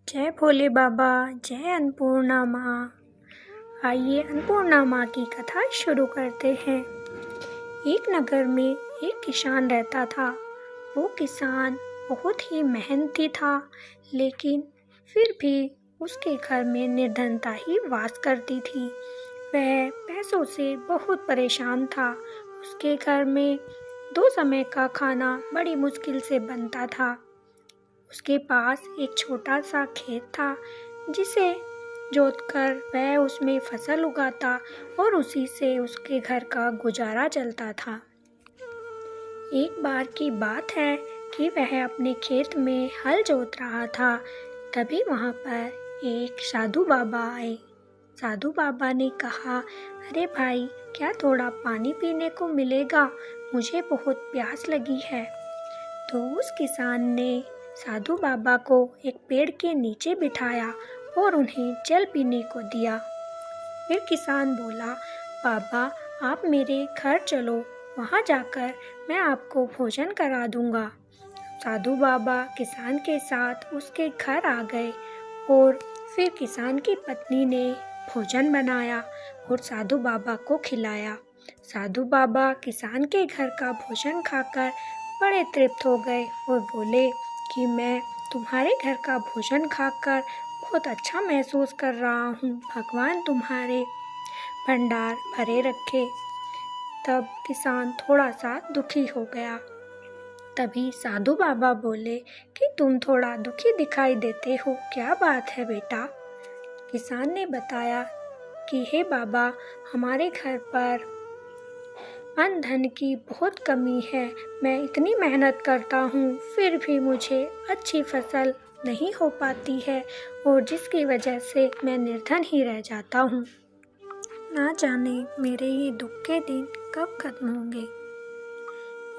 जय भोले बाबा, जय अन्नपूर्णा माँ। आइए अन्नपूर्णा माँ की कथा शुरू करते हैं। एक नगर में एक किसान रहता था। वो किसान बहुत ही मेहनती था, लेकिन फिर भी उसके घर में निर्धनता ही वास करती थी। वह पैसों से बहुत परेशान था। उसके घर में 2 समय का खाना बड़ी मुश्किल से बनता था। उसके पास एक छोटा सा खेत था, जिसे जोतकर वह उसमें फसल उगाता और उसी से उसके घर का गुजारा चलता था। एक बार की बात है कि वह अपने खेत में हल जोत रहा था। तभी वहाँ पर एक साधु बाबा आए। साधु बाबा ने कहा, अरे भाई, क्या थोड़ा पानी पीने को मिलेगा? मुझे बहुत प्यास लगी है। तो उस किसान ने साधु बाबा को एक पेड़ के नीचे बिठाया और उन्हें जल पीने को दिया। फिर किसान बोला, बाबा, आप मेरे घर चलो, वहाँ जाकर मैं आपको भोजन करा दूंगा। साधु बाबा किसान के साथ उसके घर आ गए और फिर किसान की पत्नी ने भोजन बनाया और साधु बाबा को खिलाया। साधु बाबा किसान के घर का भोजन खाकर बड़े तृप्त हो गए और बोले कि मैं तुम्हारे घर का भोजन खाकर बहुत अच्छा महसूस कर रहा हूँ। भगवान तुम्हारे भंडार भरे रखे। तब किसान थोड़ा सा दुखी हो गया। तभी साधु बाबा बोले कि तुम थोड़ा दुखी दिखाई देते हो, क्या बात है बेटा? किसान ने बताया कि हे बाबा, हमारे घर पर अन्न धन की बहुत कमी है। मैं इतनी मेहनत करता हूँ, फिर भी मुझे अच्छी फसल नहीं हो पाती है और जिसकी वजह से मैं निर्धन ही रह जाता हूँ। ना जाने मेरे ये दुख के दिन कब खत्म होंगे।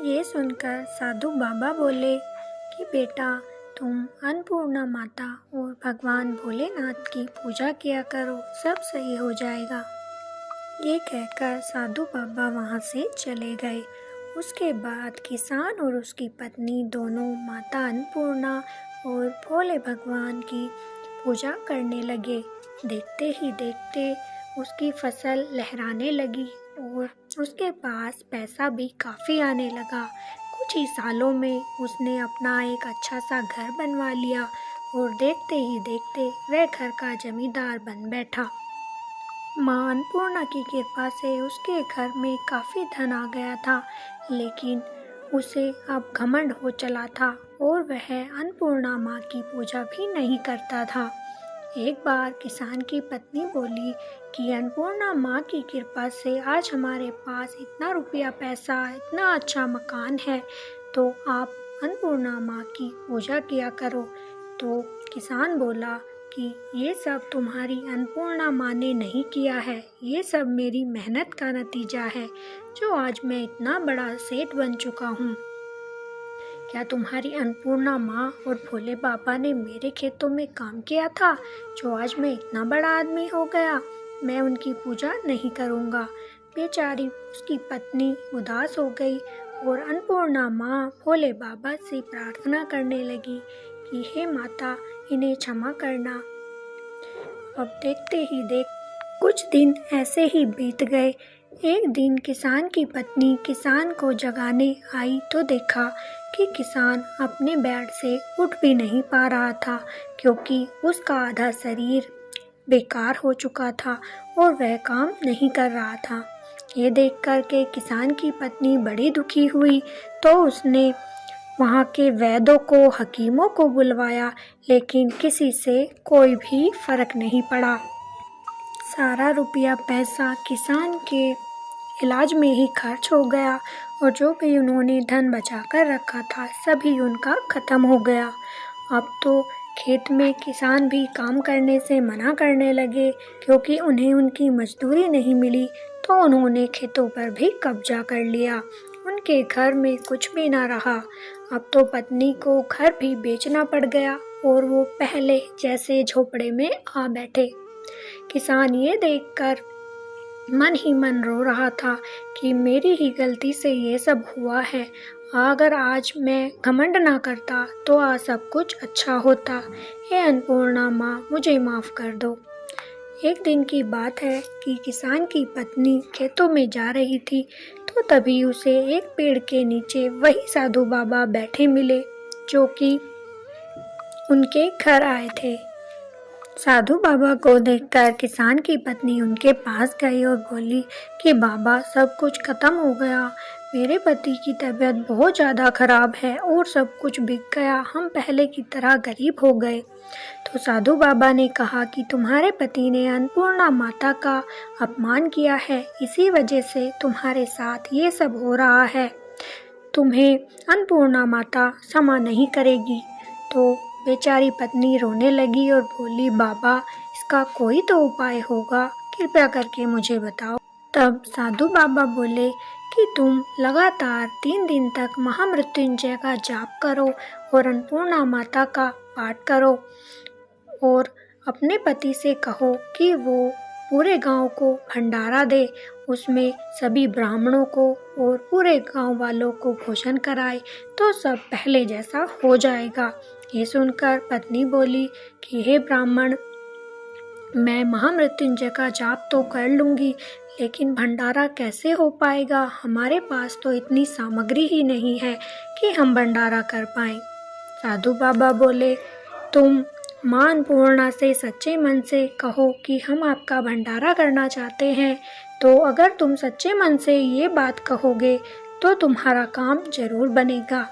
ये सुनकर साधु बाबा बोले कि बेटा, तुम अन्नपूर्णा माता और भगवान भोलेनाथ की पूजा किया करो, सब सही हो जाएगा। ये कहकर साधु बाबा वहाँ से चले गए। उसके बाद किसान और उसकी पत्नी दोनों माता अन्नपूर्णा और भोले भगवान की पूजा करने लगे। देखते ही देखते उसकी फसल लहराने लगी और उसके पास पैसा भी काफ़ी आने लगा। कुछ ही सालों में उसने अपना एक अच्छा सा घर बनवा लिया और देखते ही देखते वह घर का जमींदार बन बैठा। माँ अन्नपूर्णा की कृपा से उसके घर में काफ़ी धन आ गया था, लेकिन उसे अब घमंड हो चला था और वह अन्नपूर्णा माँ की पूजा भी नहीं करता था। एक बार किसान की पत्नी बोली कि अन्नपूर्णा माँ की कृपा से आज हमारे पास इतना रुपया पैसा, इतना अच्छा मकान है, तो आप अन्नपूर्णा माँ की पूजा किया करो। तो किसान बोला कि ये सब तुम्हारी अन्नपूर्णा माँ ने नहीं किया है, ये सब मेरी मेहनत का नतीजा है, जो आज मैं इतना बड़ा सेठ बन चुका हूँ। क्या तुम्हारी अन्नपूर्णा माँ और भोले बाबा ने मेरे खेतों में काम किया था, जो आज मैं इतना बड़ा आदमी हो गया? मैं उनकी पूजा नहीं करूँगा। बेचारी उसकी पत्नी उदास हो गई और अन्नपूर्णा माँ भोले बाबा से प्रार्थना करने लगी कि हे माता, इन्हें क्षमा करना। अब देखते ही देख कुछ दिन ऐसे ही बीत गए। एक दिन किसान की पत्नी किसान को जगाने आई तो देखा कि किसान अपने बेड से उठ भी नहीं पा रहा था, क्योंकि उसका आधा शरीर बेकार हो चुका था और वह काम नहीं कर रहा था। ये देख कर के किसान की पत्नी बड़ी दुखी हुई, तो उसने वहाँ के वैद्यों को, हकीमों को बुलवाया, लेकिन किसी से कोई भी फर्क नहीं पड़ा। सारा रुपया पैसा किसान के इलाज में ही खर्च हो गया और जो भी उन्होंने धन बचा कर रखा था, सभी उनका ख़त्म हो गया। अब तो खेत में किसान भी काम करने से मना करने लगे, क्योंकि उन्हें उनकी मजदूरी नहीं मिली, तो उन्होंने खेतों पर भी कब्जा कर लिया। उनके घर में कुछ भी ना रहा। अब तो पत्नी को घर भी बेचना पड़ गया और वो पहले जैसे झोपड़े में आ बैठे। किसान ये देखकर मन ही मन रो रहा था कि मेरी ही गलती से ये सब हुआ है। अगर आज मैं घमंड ना करता तो आज सब कुछ अच्छा होता। हे अन्नपूर्णा माँ, मुझे माफ़ कर दो। एक दिन की बात है कि किसान की पत्नी खेतों में जा रही थी तो तभी उसे एक पेड़ के नीचे वही साधु बाबा बैठे मिले जो कि उनके घर आए थे। साधु बाबा को देखकर किसान की पत्नी उनके पास गई और बोली कि बाबा, सब कुछ खत्म हो गया। मेरे पति की तबीयत बहुत ज़्यादा खराब है और सब कुछ बिक गया। हम पहले की तरह गरीब हो गए। तो साधु बाबा ने कहा कि तुम्हारे पति ने अन्नपूर्णा माता का अपमान किया है, इसी वजह से तुम्हारे साथ ये सब हो रहा है। तुम्हें अन्नपूर्णा माता क्षमा नहीं करेगी। तो बेचारी पत्नी रोने लगी और बोली, बाबा, इसका कोई तो उपाय होगा, कृपया करके मुझे बताओ। तब साधु बाबा बोले कि तुम लगातार 3 दिन तक महामृत्युंजय का जाप करो और अन्नपूर्णा माता का पाठ करो और अपने पति से कहो कि वो पूरे गांव को भंडारा दे, उसमें सभी ब्राह्मणों को और पूरे गांव वालों को भोजन कराए, तो सब पहले जैसा हो जाएगा। ये सुनकर पत्नी बोली कि हे ब्राह्मण, मैं महामृत्युंजय का जाप तो कर लूँगी, लेकिन भंडारा कैसे हो पाएगा? हमारे पास तो इतनी सामग्री ही नहीं है कि हम भंडारा कर पाएँ। साधु बाबा बोले, तुम माँ अन्नपूर्णा से सच्चे मन से कहो कि हम आपका भंडारा करना चाहते हैं, तो अगर तुम सच्चे मन से ये बात कहोगे तो तुम्हारा काम जरूर बनेगा।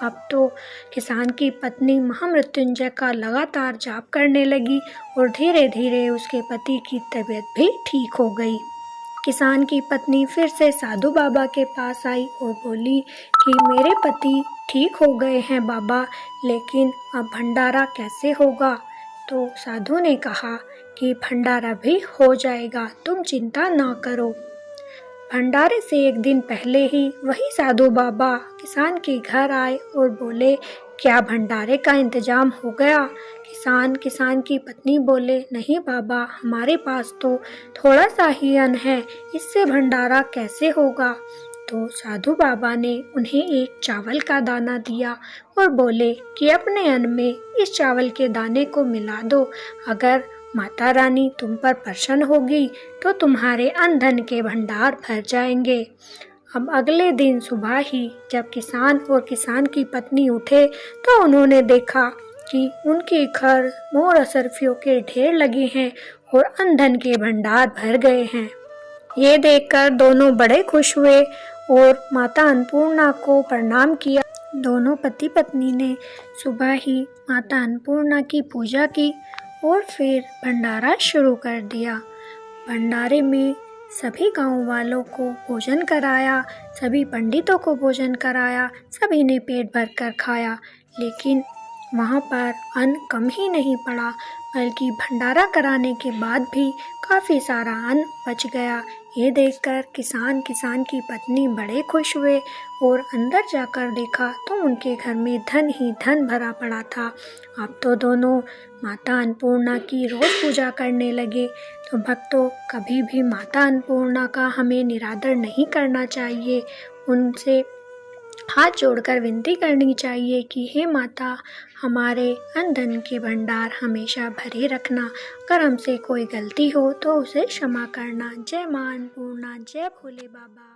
अब तो किसान की पत्नी महामृत्युंजय का लगातार जाप करने लगी और धीरे धीरे उसके पति की तबीयत भी ठीक हो गई। किसान की पत्नी फिर से साधु बाबा के पास आई और बोली कि मेरे पति ठीक हो गए हैं बाबा, लेकिन अब भंडारा कैसे होगा? तो साधु ने कहा कि भंडारा भी हो जाएगा, तुम चिंता ना करो। भंडारे से एक दिन पहले ही वही साधु बाबा किसान के घर आए और बोले, क्या भंडारे का इंतजाम हो गया? किसान की पत्नी बोले, नहीं बाबा, हमारे पास तो थोड़ा सा ही अन्न है, इससे भंडारा कैसे होगा? तो साधु बाबा ने उन्हें एक चावल का दाना दिया और बोले कि अपने अन्न में इस चावल के दाने को मिला दो। अगर माता रानी तुम पर प्रसन्न होगी तो तुम्हारे अन्न धन के भंडार भर जाएंगे। अब अगले दिन सुबह ही जब किसान और किसान की पत्नी उठे तो उन्होंने देखा कि उनके घर मोर असरफियों के ढेर लगे हैं और अन्न धन के भंडार भर गए हैं। ये देखकर दोनों बड़े खुश हुए और माता अन्नपूर्णा को प्रणाम किया। दोनों पति पत्नी ने सुबह ही माता अन्नपूर्णा की पूजा की और फिर भंडारा शुरू कर दिया। भंडारे में सभी गांव वालों को भोजन कराया, सभी पंडितों को भोजन कराया, सभी ने पेट भरकर खाया, लेकिन वहाँ पर अन्न कम ही नहीं पड़ा, बल्कि भंडारा कराने के बाद भी काफ़ी सारा अन्न बच गया। ये देखकर किसान की पत्नी बड़े खुश हुए और अंदर जाकर देखा तो उनके घर में धन ही धन भरा पड़ा था। अब तो दोनों माता अन्नपूर्णा की रोज़ पूजा करने लगे। तो भक्तों, कभी भी माता अन्नपूर्णा का हमें निरादर नहीं करना चाहिए। उनसे हाथ जोड़कर विनती करनी चाहिए कि हे माता, हमारे अन्न धन के भंडार हमेशा भरे रखना। अगर हमसे कोई गलती हो तो उसे क्षमा करना। जय मां अन्नपूर्णा, जय भोले बाबा।